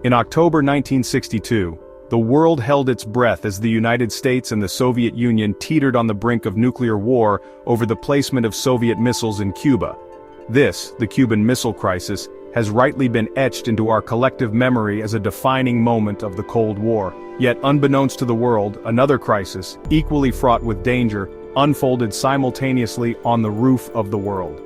In October 1962, the world held its breath as the United States and the Soviet Union teetered on the brink of nuclear war over the placement of Soviet missiles in Cuba. This, the Cuban Missile Crisis, has rightly been etched into our collective memory as a defining moment of the Cold War. Yet unbeknownst to the world, another crisis, equally fraught with danger, unfolded simultaneously on the roof of the world.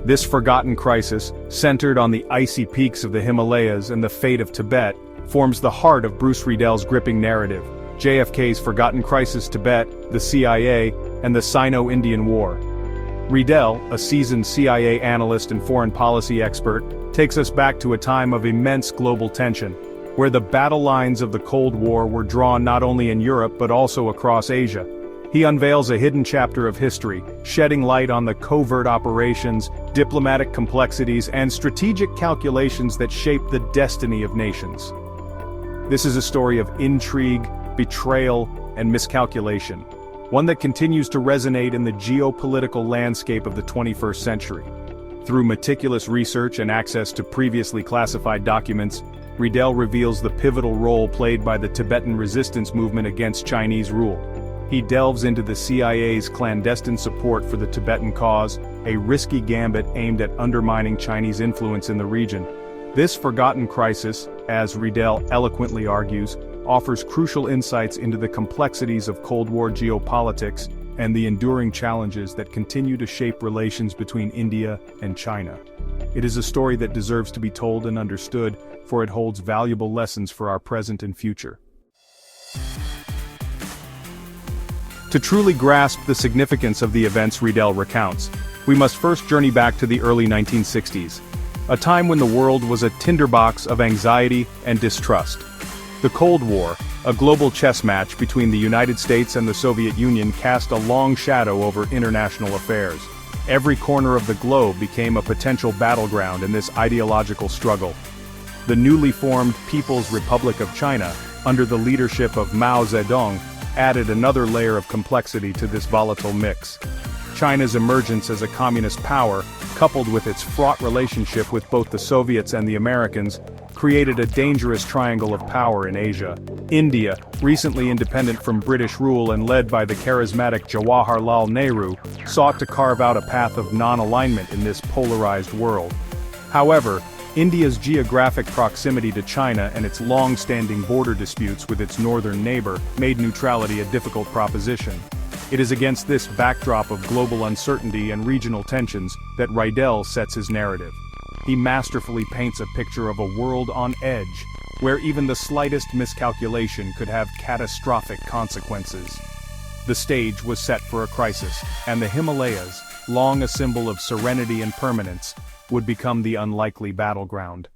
This forgotten crisis, centered on the icy peaks of the Himalayas and the fate of Tibet, forms the heart of Bruce Riedel's gripping narrative: JFK's forgotten crisis, Tibet, the CIA, and the Sino-Indian War. Riedel, a seasoned CIA analyst and foreign policy expert, takes us back to a time of immense global tension, where the battle lines of the Cold War were drawn not only in Europe but also across Asia. He unveils a hidden chapter of history, shedding light on the covert operations, diplomatic complexities, and strategic calculations that shape the destiny of nations. This is a story of intrigue, betrayal, and miscalculation, one that continues to resonate in the geopolitical landscape of the 21st century. Through meticulous research and access to previously classified documents, Riedel reveals the pivotal role played by the Tibetan resistance movement against Chinese rule. He delves into the CIA's clandestine support for the Tibetan cause, a risky gambit aimed at undermining Chinese influence in the region. This forgotten crisis, as Riedel eloquently argues, offers crucial insights into the complexities of Cold War geopolitics and the enduring challenges that continue to shape relations between India and China. It is a story that deserves to be told and understood, for it holds valuable lessons for our present and future. To truly grasp the significance of the events Riedel recounts, we must first journey back to the early 1960s, a time when the world was a tinderbox of anxiety and distrust. The Cold War, a global chess match between the United States and the Soviet Union, cast a long shadow over international affairs. Every corner of the globe became a potential battleground in this ideological struggle. The newly formed People's Republic of China, under the leadership of Mao Zedong, added another layer of complexity to this volatile mix. China's emergence as a communist power, coupled with its fraught relationship with both the Soviets and the Americans, created a dangerous triangle of power in Asia. India, recently independent from British rule and led by the charismatic Jawaharlal Nehru, sought to carve out a path of non-alignment in this polarized world. However, India's geographic proximity to China and its long-standing border disputes with its northern neighbor made neutrality a difficult proposition. It is against this backdrop of global uncertainty and regional tensions that Riedel sets his narrative. He masterfully paints a picture of a world on edge, where even the slightest miscalculation could have catastrophic consequences. The stage was set for a crisis, and the Himalayas, long a symbol of serenity and permanence, would become the unlikely battleground.